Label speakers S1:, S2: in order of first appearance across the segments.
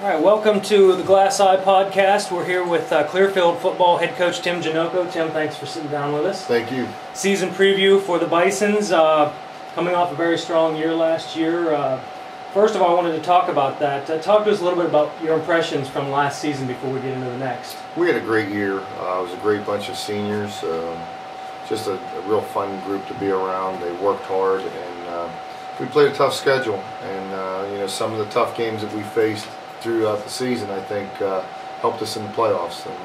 S1: All right, welcome to the Glass Eye Podcast. We're here with Clearfield football head coach Tim Janocko. Tim, thanks for sitting down with us.
S2: Thank you.
S1: Season preview for the Bisons, coming off a very strong year last year. First of all, I wanted to talk about that. Talk to us a little bit about your impressions from last season before we get into the next.
S2: We had a great year. It was a great bunch of seniors. Just a real fun group to be around. They worked hard, and we played a tough schedule. And some of the tough games that we faced throughout the season, I think, helped us in the playoffs. And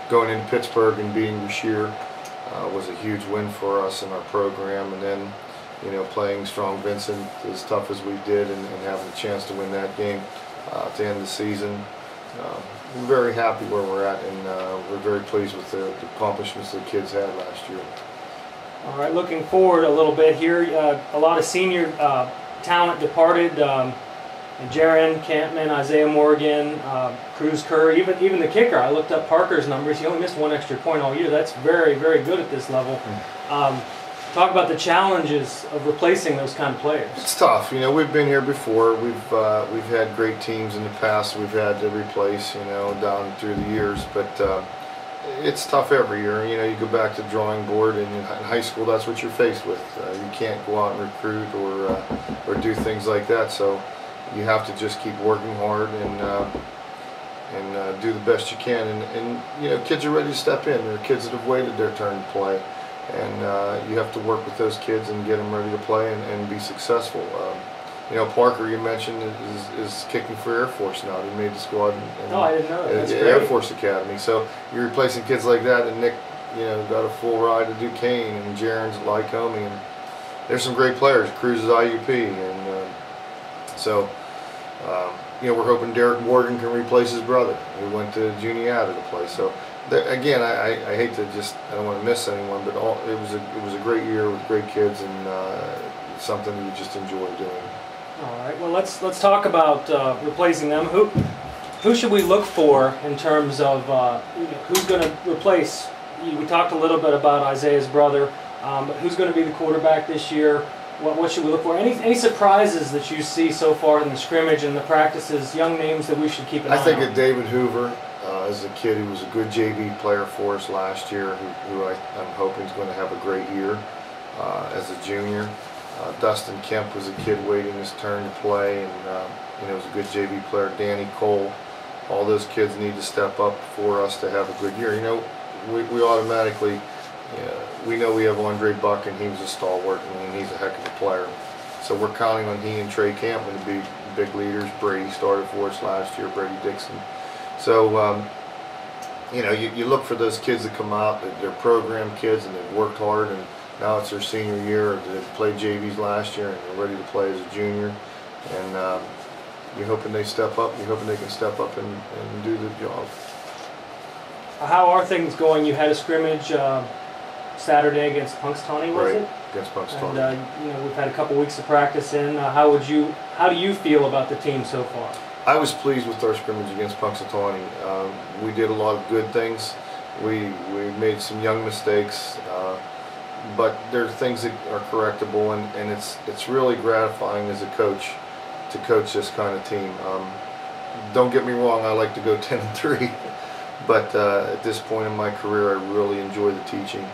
S2: going into Pittsburgh and beating Bashir was a huge win for us in our program. And then, playing Strong Vincent as tough as we did, and having a chance to win that game at the end of the season. We're very happy where we're at, and we're very pleased with the accomplishments the kids had last year.
S1: All right, looking forward a little bit here. A lot of senior talent departed. Jaron Campman, Isaiah Morgan, Cruz Kerr, even the kicker. I looked up Parker's numbers. He only missed one extra point all year. That's very, very good at this level. Talk about the challenges of replacing those kind of players.
S2: It's tough. We've been here before. We've had great teams in the past we've had to replace, down through the years. But it's tough every year. You go back to the drawing board, and in high school, that's what you're faced with. You can't go out and recruit or do things like that. So you have to just keep working hard and do the best you can. And kids are ready to step in. There are kids that have waited their turn to play. And you have to work with those kids and get them ready to play and be successful. Parker, you mentioned, is kicking for Air Force now. He made the squad.
S1: I didn't know that. That's great.
S2: Air Force Academy. So you're replacing kids like that, and Nick, got a full ride to Duquesne, and Jaron's at Lycoming, and there's some great players. Cruz is IUP, and we're hoping Derek Morgan can replace his brother, who went to Juniata to play. So. Again, I hate to I don't want to miss anyone, but it was a great year with great kids, and something you just enjoy doing.
S1: All right. Well, let's talk about replacing them. Who should we look for in terms of who's going to replace? We talked a little bit about Isaiah's brother, but who's going to be the quarterback this year? What should we look for? Any surprises that you see so far in the scrimmage and the practices? Young names that we should keep an eye on.
S2: I think that David Hoover. As a kid, who was a good JV player for us last year, who I'm hoping is going to have a great year as a junior. Dustin Kemp was a kid waiting his turn to play, and was a good JV player. Danny Cole. All those kids need to step up for us to have a good year. We automatically, we know we have Andre Buck, and he was a stalwart, and he's a heck of a player. So we're counting on he and Trey Campman to be big leaders. Brady started for us last year, Brady Dixon. So, you look for those kids that come out, they're program kids, and they've worked hard, and now it's their senior year. They played JVs last year, and they're ready to play as a junior. And you're hoping they step up. You're hoping they can step up and do the job.
S1: How are things going? You had a scrimmage Saturday against Punxsutawney, was it?
S2: Against Punxsutawney.
S1: And we've had a couple weeks of practice in. How do you feel about the team so far?
S2: I was pleased with our scrimmage against Punxsutawney. We did a lot of good things. We made some young mistakes, but there are things that are correctable, and it's really gratifying as a coach to coach this kind of team. Don't get me wrong, I like to go 10-3, but at this point in my career, I really enjoy the teaching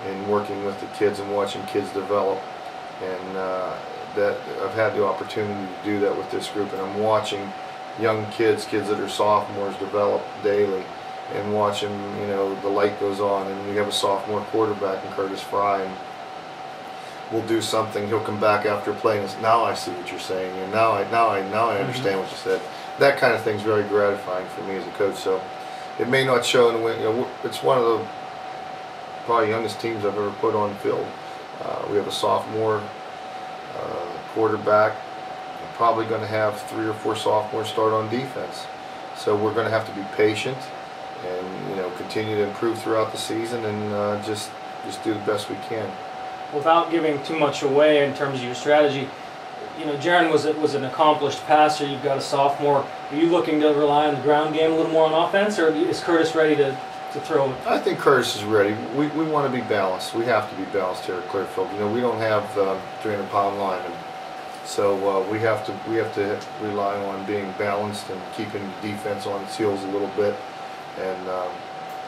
S2: and working with the kids and watching kids develop. And that I've had the opportunity to do that with this group, and I'm watching young kids that are sophomores, develop daily, and watching, the light goes on, and we have a sophomore quarterback in Curtis Fry, and we'll do something. He'll come back after playing and say, "Now I see what you're saying, and now I understand what you said." That kind of thing's very gratifying for me as a coach. So it may not show in the win. It's one of the probably youngest teams I've ever put on the field. We have a sophomore quarterback. We're probably going to have 3 or 4 sophomores start on defense. So we're going to have to be patient and continue to improve throughout the season, and just do the best we can.
S1: Without giving too much away in terms of your strategy, Jaron was an accomplished passer. You've got a sophomore. Are you looking to rely on the ground game a little more on offense, or is Curtis ready to throw it?
S2: I think Curtis is ready. We want to be balanced. We have to be balanced here at Clearfield. We don't have 300-pound linemen. So we have to rely on being balanced and keeping the defense on its heels a little bit, and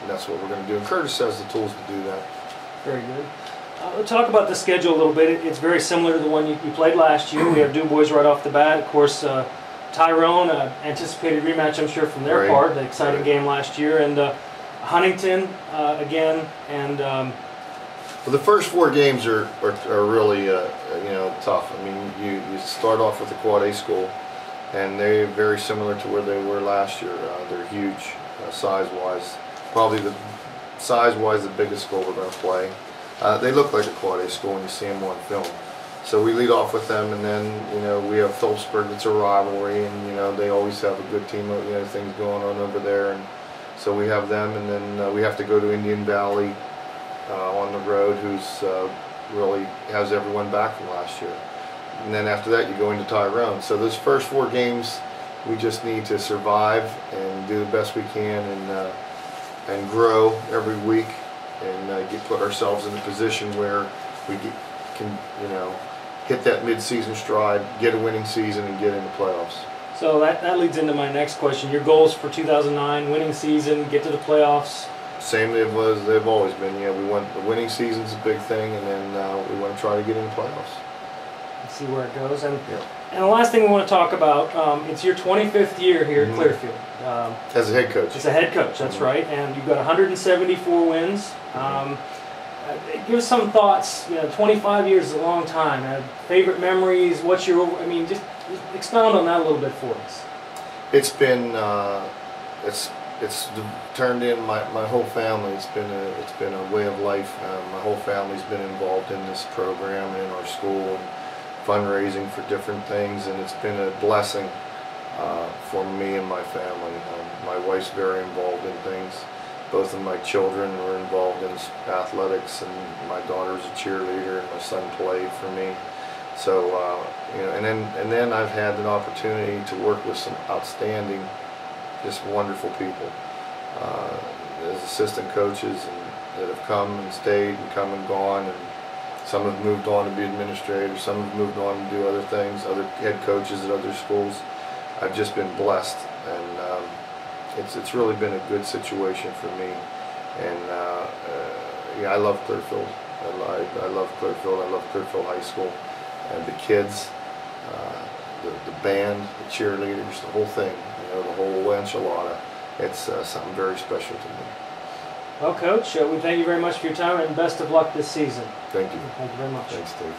S2: that's what we're going to do. And Curtis has the tools to do that.
S1: Very good. We'll talk about the schedule a little bit. It's very similar to the one you played last year. We have Du Bois right off the bat. Of course, Tyrone, anticipated rematch, I'm sure, from their part, the exciting game last year, and Huntington again, and
S2: well, the first 4 games are really tough. I mean, you start off with the Quad A school, and they're very similar to where they were last year. They're huge size-wise, probably the biggest school we're going to play. They look like a Quad A school when you see them on film. So we lead off with them, and then we have Phillipsburg. It's a rivalry, and they always have a good team. Things going on over there, and so we have them, and then we have to go to Indian Valley on the road, who's really has everyone back from last year. And then after that, you go into Tyrone. So those first 4 games, we just need to survive and do the best we can, and grow every week, and put ourselves in a position where we can hit that mid-season stride, get a winning season, and get into playoffs.
S1: So that leads into my next question. Your goals for 2009: winning season, get to the playoffs.
S2: Same as they've always been. Yeah, we want the winning season's a big thing, and then we want to try to get in the playoffs.
S1: Let's see where it goes. And the last thing we want to talk about, it's your 25th year here at Clearfield.
S2: As a head coach.
S1: As a head coach, that's right. And you've got 174 wins. Give us some thoughts. 25 years is a long time. Favorite memories? What's your? Just expound on that a little bit for us.
S2: It's been it's turned in my whole family. It's been a way of life. My whole family's been involved in this program and in our school and fundraising for different things, and it's been a blessing for me and my family. My wife's very involved in things. Both of my children were involved in athletics, and my daughter's a cheerleader, and my son played for me. So and then I've had an opportunity to work with some outstanding, just wonderful people as assistant coaches, and that have come and stayed and come and gone, and some have moved on to be administrators, some have moved on to do other things, other head coaches at other schools. I've just been blessed, and it's really been a good situation for me. And I love Clearfield. I love Clearfield. I love Clearfield High School, and the kids, the band, the cheerleaders, the whole thing. The whole enchilada. It's something very special to me.
S1: Well, Coach, we thank you very much for your time, and best of luck this season.
S2: Thank you.
S1: Thank you very much.
S2: Thanks, Steve.